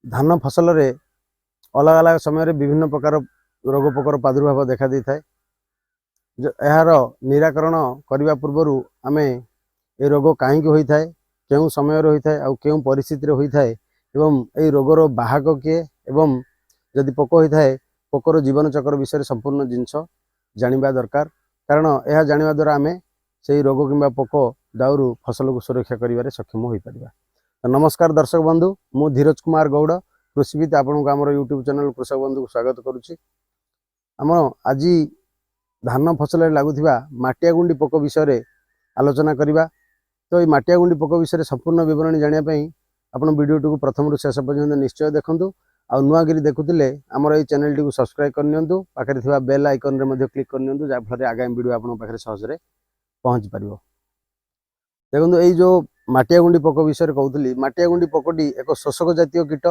धान फसल रे अलग अलग समय विभिन्न प्रकार रोग पोकर प्रादुर्भाव देखा दी थाए। यार निराकरण करने पूर्वर आमे ए रोग कहीं होता है, क्यों समय होता है और क्यों परिस्थिति होता है एवं ए रोगर बाहक किए एवं जदि पोक होता है पोकर जीवन चक्र विषय संपूर्ण जिनस जानिबा दरकार। कारण यह जानिबा द्वारा आमे से रोग किंबा पोक दाउरू फसल को सुरक्षा करिवारे सक्षम हो पारिबा। नमस्कार दर्शक बंधु, मु धीरज कुमार गौड़ कृषिविद आपन को आमर यूट्यूब चैनल कृषक बंधु को स्वागत करुच्ची। आम आज धान फसल लगुवा माटिया गुंडी पोक विषय आलोचना करवा। तो ये माटिया गुंडी पोक विषय संपूर्ण विवरणी जानापी आप वीडियो को प्रथम रु शेष पर्यंत निश्चय देखूँ। आ नुआगिरी देखुले आमर ये चैनल टी सब्सक्राइब करनियंतु, पाखे थिबा बेल आइकन रे क्लिक करनियंतु, जा फल आगामी वीडियो आपन पाखे सहज पहुँच पार। देखो ये जो माटिया गुंडी पोक विषय कहूली, माटिया गुंडी पोकटी एक शोषक जातीय कीट।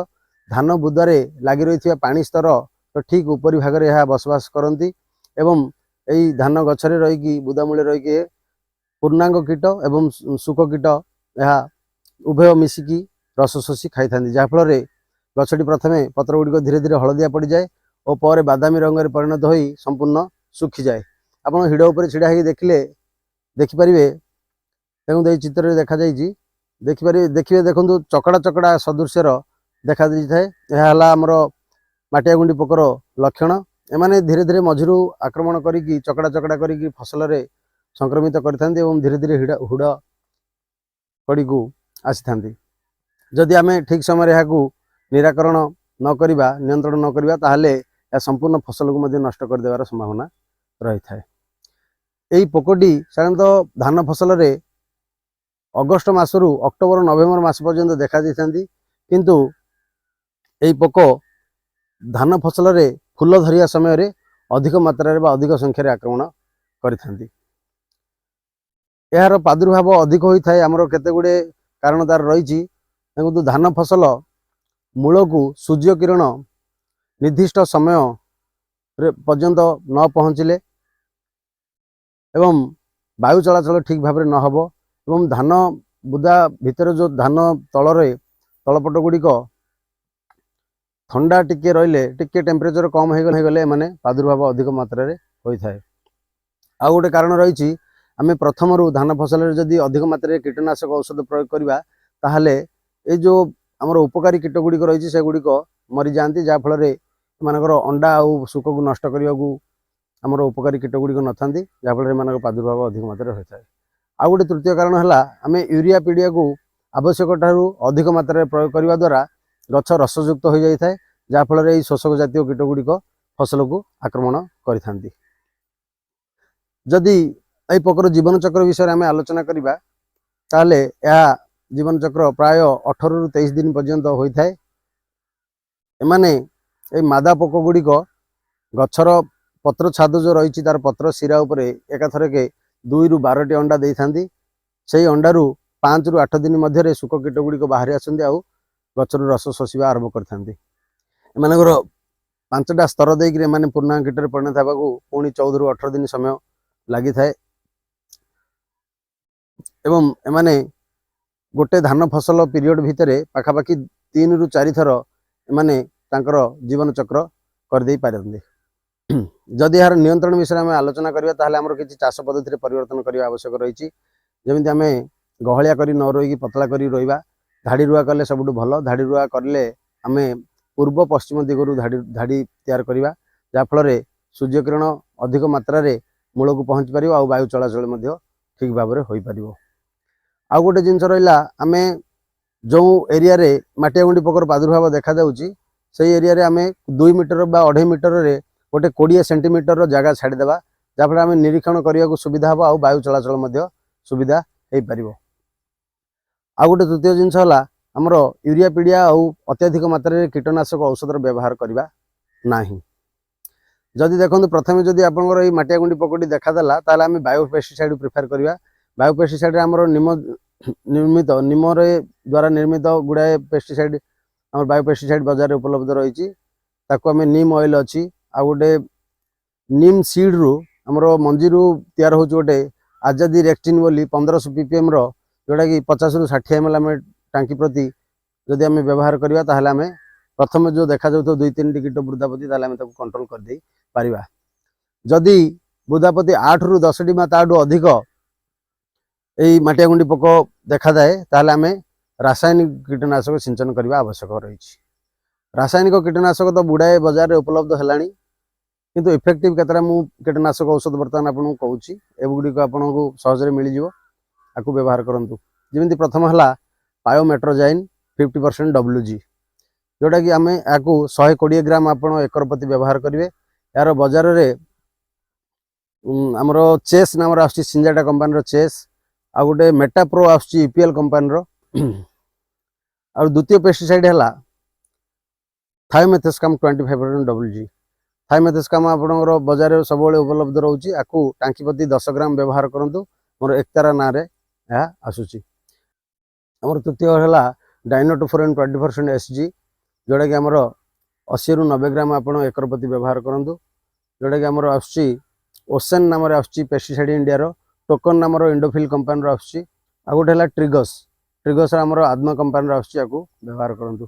धान बुदारे लगी रही पानी स्तर तो ठीक उपरी भाग में यह बसवास करती एवं यही धान गछरे रहीकि बुदामूले रहीकि पूर्णांग कीट एवं सुक कीट यह उभय मिसिकी रस शोषी खाई था, जहाँफल गछटी प्रथमे पत्र गुड़िक धीरे धीरे हलदिया पड़ जाए और पर बादामी रंग में परिणत हो संपूर्ण सुखी जाए। आप हिड़ उपर छिड़ा हो देखिले देखिपारे। देखो ये चित्र देखा देखिए देखो चकड़ा चकड़ा सदृश्यर देखा थाए। यह आमर माटिया गुंडी पोकर लक्षण। एमाने धीरे धीरे मझिरू आक्रमण करी चकड़ा चकड़ा करी फसल रे संक्रमित करथांती एवं धीरे धीरे हुड़ कड़ी को आसी थांती। जदि आमे ठीक समय यहाँ निराकरण न करिबा, नियंत्रण न करिबा, ताहले या संपूर्ण फसल को मध्य नष्ट कर देवार संभावना रही थाए। एई पोकटी साधारणतः धान फसल रे अगस्ट मासरू अक्टोबर नवेम्बर मास पर्यंत देखा दी थांती, किंतु एई पोक धान फसल रे फूल धरिया समय रे अधिक मात्रा रे अधिक संख्या रे आक्रमण करिथांती। यार प्रादुर्भाव अधिक होता है आमर केते गुडे कारण तार रही। देखो धान फसल मूल को सूर्य किरण निर्दिष्ट समय पर्यंत न पहुँचले एवं वायु चलाचल ठीक भाव न हबो एवं धान बुदा भितर जो धान तलपट गुड़िक ठंडा टिके रहिले, टिके टेम्परेचर कम हो गले माने प्रादुर्भाव अधिक मात्रा रे होता है। आ गोटे कारण रही, आमे प्रथम धान फसल जदि अधिक मात्रा कीटनाशक औषध प्रयोग करवा, ताहले ए जो आमर उपकारी कीट गुड़िक रही से गुड़िक मरी जाती, जहाँफल एमानकर अंडा और सुक को नष्ट करने को आमर उपकारी कीट गुड़िक न था, जहाँफल प्रादुर्भाव अधिक मात्रा होता है। आ गोटे तृतीय कारण है आमे यूरिया पीडिया को आवश्यक ठारू अधिक मात्रा प्रयोग करने द्वारा गछ रसयुक्त हो जाए, जहाँफल ये शोषक जातीय कीट गुड़िक फसल को आक्रमण करि। जदि यही पोकर जीवन चक्र विषय आम आलोचना करवा, ताहले यह जीवन चक्र प्राय 18 रु 23 दिन पर्यंत होता है। एमाने ए मादा पोक गुड़िक गछर पत्र छाद जो रही तार पत्र शिरा उपरे एकाथर के 2 रु 12 टी अंडा दे थांती। से अंडारू 5 रु 8 दिन मध्य सुक कीट गुड़िक बाहरी आसती आउ गचर रस शोषा आरंभ करथांती। एमानकर 5टा स्तर देकर एमाने पूर्णांग कीट परिणत होगा पुणी 14 रु 18 दिन समय लगी थाए एवं एमाने गोटे धान फसल पीरियड भितर पाखापाखि 3 रु 4 थर एमाने तांकर जीवन चक्र कर दे पारते। जदि यार नियंत्रण विषय में आलोचना करबा, ताहले हमर किछि चाष पद्धति परिवर्तन करबा आवश्यक रही। जमिति आमे गहलिया करी न रोई पतला करी रोइबा, धाड़ी रुआ कले सबुठु भल। धाड़ी रुआ करले आमे पूर्व पश्चिम दिगरु धाड़ी तैयार करबा, जाफल सूर्य किरण अधिक मात्रा रे मूल को पहुँच पार और वायु चलाचल ठीक भाव में हो पार। आउ गोटे जिनस रहा, आमे जो एरिया रे माटिया गुंडी पोकर प्रादुर्भाव देखा जाउची, से एरिया रे आमे 2 मीटर बा 2.5 मीटर रे गोटे 20 सेंटीमीटर जगह छाड़देवा, जहाँफल आम निरीक्षण करने को सुविधा हम और वायु चलाचल सुविधा हो पार। आ गोटे तृतीय जिनस है आमर यूरिया पीडिया और अत्यधिक मात्रा कीटनाशक औषधर व्यवहार करवा नहीं। जदि देखो प्रथम जदि आपंकर ये माटिया गुंडी पोकटी देखादेला, ताहले आमे बायो पेस्टिसाइड प्रिफेर करवा। बायो पेस्टिसाइड आमर निर्मित निम द्वारा निर्मित गुड़ाए पेस्टिसाइड आम बायो पेस्टिसाइड बाजार उपलब्ध रही। आम नीम ऑयल अच्छी, आ गोटे नीम सीड रु आमर मंजी तैयार हो गोटे आजादी रेक्टिन बोली 1500 ppm जोटा कि 50 रु 60 ml आम टांकी प्रति जदि आम व्यवहार करवा, ताहले आम प्रथम जो देखा जाउथो 2-3 कीट वृद्धापति ताले आमे ताको कंट्रोल कर देई परिबा। जदि वृद्धापति 8 रु 10 टी ताडू अधिक एई माटिया गुंडी पोक देखा जाए ताले आमे रासायनिक कीटनाशक सिंचन करबा आवश्यक रहिछि। रासायनिक कीटनाशक तो बुढ़ाए बाजार में उपलब्ध है किंतु इफेक्टिव केतरा मु कीटनाशक औषध बर्तमान आपको कहूँ एगुड़ी को आपको सहजरे मिल जाव आपको व्यवहार करूँ। जमी प्रथम है पायोमेट्रोजाइन 50% WG जोटा कि आम या 120 ग्राम आप एकर प्रति व्यवहार करेंगे। यार बजार में आमर चेस नाम सिंजाटा कंपानी चेस आ गोटे मेटाप्रो ईपीएल कंपानी आ द्वितीय पेस्टिसाइड है थायोमेथोस्काम 25% WG। थायोमेथोस्काम आपणकर बजार में सब उपलब्ध रोचे आपको टांकी प्रति 10 ग्राम व्यवहार करूँ। मोर एकतारा ना आसूची। आमर तृतीय है डाइनोटोफोरन 20% SG जोटा कि आमर 80 रु 90 ग्राम आप एकर प्रति व्यवहार करूँ। जोटा कि आमर ओसेन नाम पेस्टिसाइड इंडिया टोकन नाम इंडोफिल कंपानी आसूची। आ गोटे है ट्रिगस आमर आत्मा कंपानी आपको व्यवहार करूँ।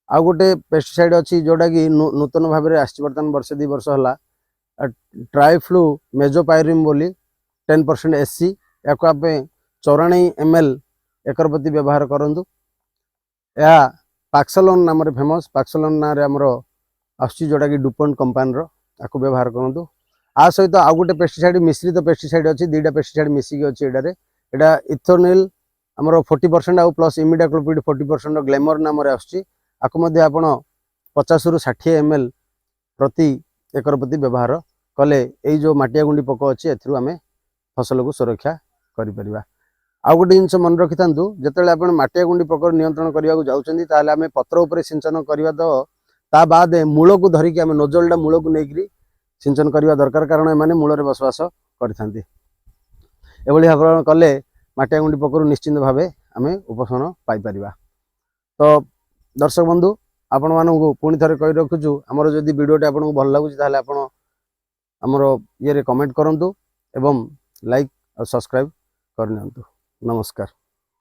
आ गोटे पेस्टिसाइड अच्छी जोटा कि नूतन भाव में आसी बर्तमान वर्षे 2 वर्ष है ट्राइफ्लू मेजोपायरिम बोली 10% SC या 94 ml एकर प्रति व्यवहार करूँ। या पाक्सलोन नाम फेमस पाक्सलोन ना आसूची जोटा कि डुपॉन्ट कंपानी आपको व्यवहार करूँ। आ सहित आउ गोटे पेस्टिसाइड मिश्रित पेस्टिसाइड अच्छी 2टा पेस्टिसाइड मिसिक अच्छी एटा इथोनिल आमर 40% आउ प्लस इमिडाक्लोपिड 40% ग्लैमर नाम आसूची आपको आपण 50 रु 60 ml प्रति एकर प्रति व्यवहार कले यही जो माटिया गुंडी पोक अच्छी एम फसल को सुरक्षा करें। आउ गोटे जिनस मन रखि था जिते आप माटिया गुंडी पोक नियंत्रण करने को जाऊँगी आम पत्र उपर सिंचन करवा तो ता बाद मूल को धरिकी आम नोजलटा मूल को लेकर सिंचन करवा दरकार कारण एमाने मूल बसवास करते भाव कले माटिया गुंडी पोक निश्चिंत भाव आम उपशमन पाइपर। तो दर्शक बंधु आपण मानू पुणी थे कही रखुचु आमर जदि वीडियोटी आपको भल लगुच आमर ये कमेंट करूँ एवं लाइक और सब्सक्राइब करनी। नमस्कार।